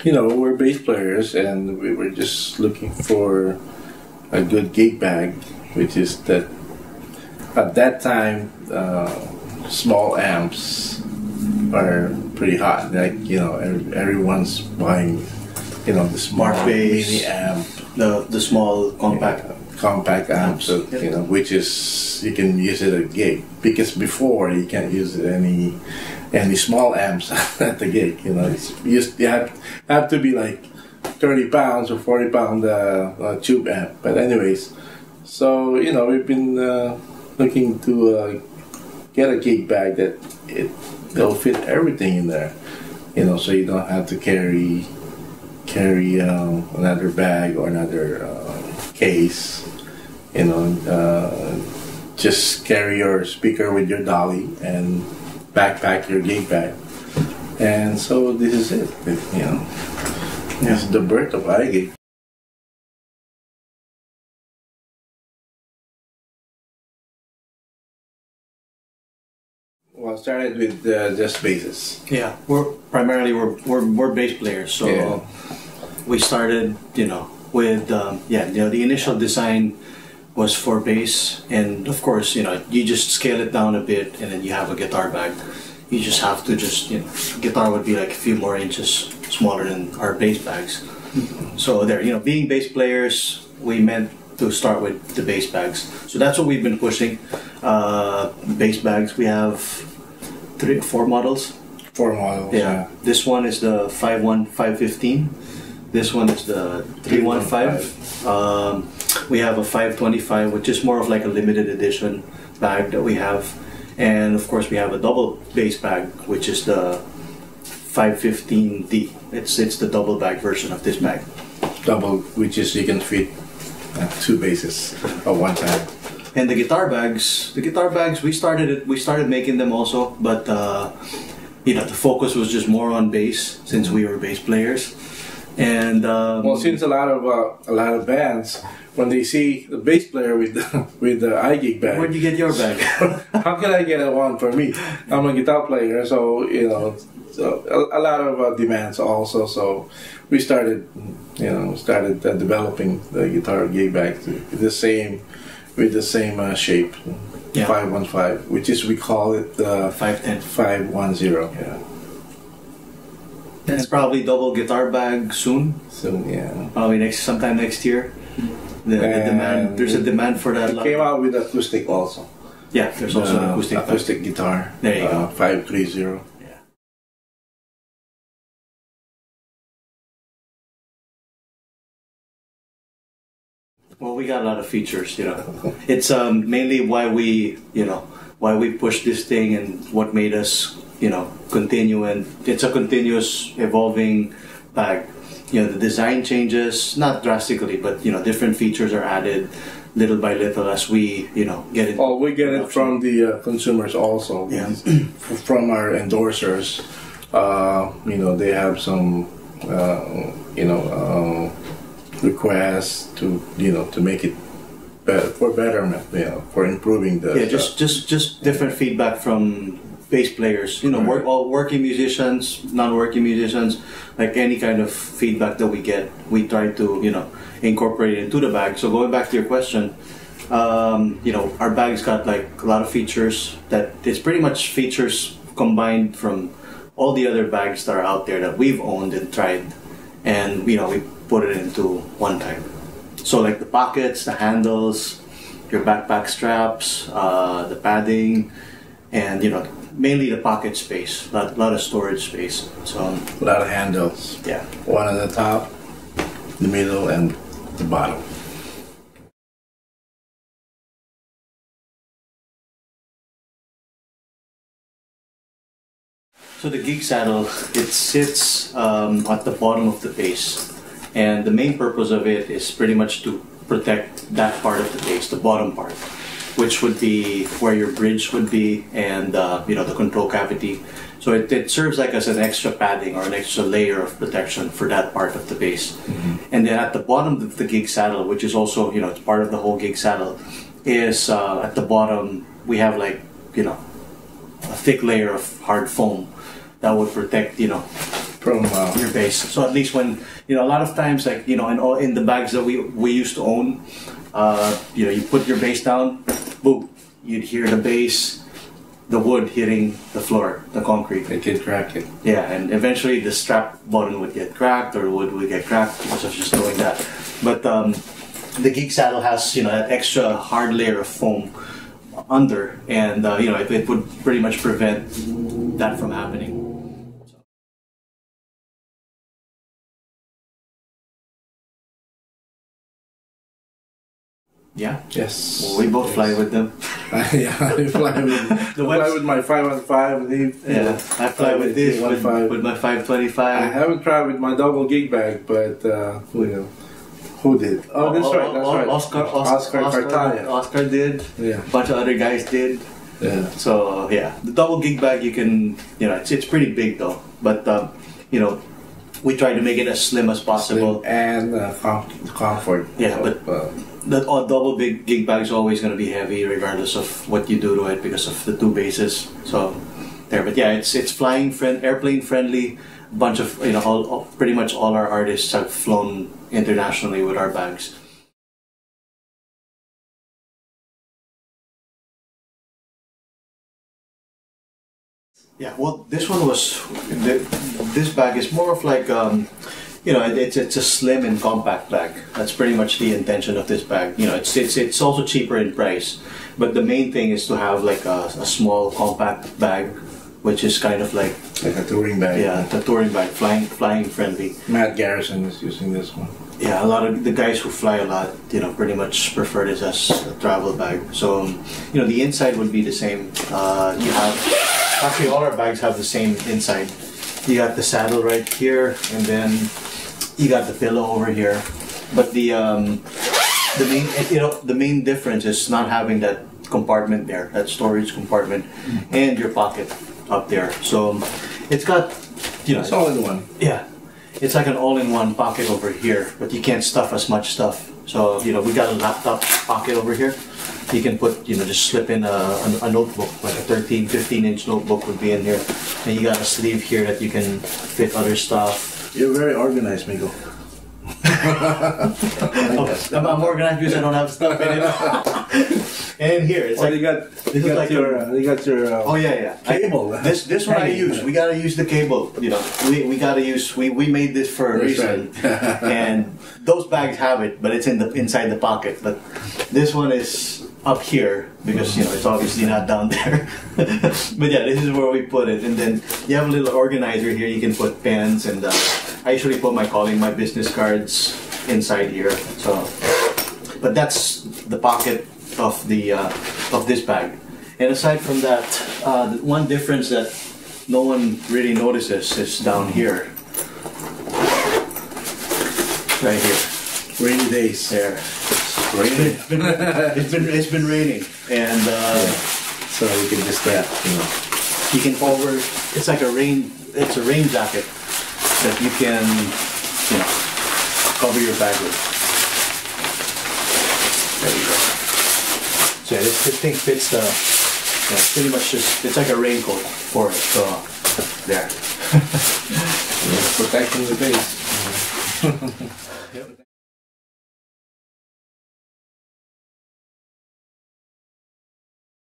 we're bass players, and we were just looking for a good gig bag, which is that at that time, small amps are pretty hot. Like, everyone's buying, the smart bass, mini amp, the small compact amps, which is, you can use it at gig, because before you can't use any small amps at the gig. You have to be like 30 pounds or 40 pound tube amp. But anyways, so we've been looking to get a gig bag that it'll fit everything in there. So you don't have to carry another bag or another case. Just carry your speaker with your dolly and backpack your gig bag. And so this is it. This is the birth of iGig. Well, I started with just basses. Yeah, we're bass players, so yeah. We started, with the initial design was for bass, and of course, you just scale it down a bit, and then you have a guitar bag. You just have to guitar would be like a few more inches smaller than our bass bags. So there, being bass players, we meant to start with the bass bags. So that's what we've been pushing. Bass bags, we have 4 models. 4 models. Yeah. This one is the 515. This one is the 315. We have a 525, which is more of like a limited edition bag that we have. And of course we have a double bass bag, which is the 515D. It's the double bag version of this bag. Double, which is you can fit 2 basses at one time. And the guitar bags, we started making them also, but the focus was just more on bass since we were bass players. And since a lot of bands, when they see the bass player with the iGig bag, where'd you get your bag? How can I get one for me? I'm a guitar player, so a lot of demands also. So we started developing the guitar gig bag with the same shape, yeah. 515, which is, we call it 510. 510. Yeah. It's probably double guitar bag soon. Soon, yeah. Probably sometime next year. There's a demand for that. It came out with acoustic also. Yeah, there's also an acoustic guitar. There you go. 530. Yeah. Well, we got a lot of features. It's mainly why we pushed this thing and what made us continue, and it's a continuous evolving bag. The design changes, not drastically, but different features are added little by little as we get it. Oh, we get it from the consumers also. Yeah. From our endorsers. They have some requests to make it for betterment, for improving the just different feedback from bass players, all working musicians, non-working musicians, like any kind of feedback that we get, we try to incorporate it into the bag. So going back to your question, our bag's got like a lot of features that it's pretty much features combined from all the other bags that are out there that we've owned and tried, and we put it into one type. So like the pockets, the handles, your backpack straps, the padding, and mainly the pocket space, a lot of storage space. So a lot of handles. Yeah. One at the top, the middle, and the bottom. So the gig saddle, it sits at the bottom of the bass, and the main purpose of it is pretty much to protect that part of the bass, the bottom part, which would be where your bridge would be, and the control cavity. So it serves like as an extra padding or an extra layer of protection for that part of the bass. Mm-hmm. And then at the bottom of the gig saddle, which is also it's part of the whole gig saddle, is at the bottom we have like a thick layer of hard foam that would protect from your base. So at least when, you know, a lot of times, like, you know, in the bags that we used to own, you know, you put your base down, boom, you'd hear the base, the wood hitting the floor, the concrete. It could crack it. Yeah, and eventually the strap button would get cracked, or wood would get cracked because of just doing that. But the Gig saddle has, you know, that extra hard layer of foam under, and you know, it would pretty much prevent that from happening. Yeah. Yes. Well, we both fly with them. Yeah, I fly with my 515. Yeah, I fly with this with my 525. I haven't tried with my double gig bag, but you know, who did? Oh, that's right. That's right. Oscar did. Yeah. A bunch of other guys did. Yeah. So yeah, the double gig bag, you can, you know, it's pretty big though, but you know, we try to make it as slim as possible. Slim and comfort. Yeah, but that double big gig bag is always going to be heavy regardless of what you do to it because of the two bases. So there, but yeah, it's airplane friendly. A bunch of, you know, pretty much all our artists have flown internationally with our bags. Yeah, well, this one was, this bag is more of like, you know, it's a slim and compact bag. That's pretty much the intention of this bag. You know, it's also cheaper in price, but the main thing is to have like a small compact bag, which is kind of like a touring bag. Yeah, the touring bag, flying friendly. Matt Garrison is using this one. Yeah, a lot of the guys who fly a lot, you know, pretty much prefer this as a travel bag. So, you know, the inside would be the same. You have, actually all our bags have the same inside. You got the saddle right here, and then you got the pillow over here. But the main, you know, the main difference is not having that compartment there, that storage compartment, and your pocket up there. So it's got, you know, it's all in one. Yeah, it's like an all-in-one pocket over here, but you can't stuff as much stuff. So, you know, we got a laptop pocket over here. You can put, you know, just slip in a notebook, like a 15-inch notebook would be in here. And you got a sleeve here that you can fit other stuff. You're very organized, Miguel. I'm organized because I don't have stuff in it. And here, it's like, you got your oh yeah, cable. This one I use. We gotta use the cable. You know, we gotta use. We made this for a reason. Right. And those bags have it, but it's inside the pocket. But this one is up here because, you know, it's obviously not down there. But yeah, this is where we put it. And then you have a little organizer here. You can put pens, and I usually put my business cards inside here. So, but that's the pocket of the of this bag. And aside from that, the one difference that no one really notices is down here, right here. Rainy days. There. It's been raining, and so you can just you know, you can forward. It's like a rain jacket that you can, you know, cover your bag with. There you go. So yeah, this thing fits the, you know, pretty much just, it's like a raincoat for it. So there. Protecting the base. Yep.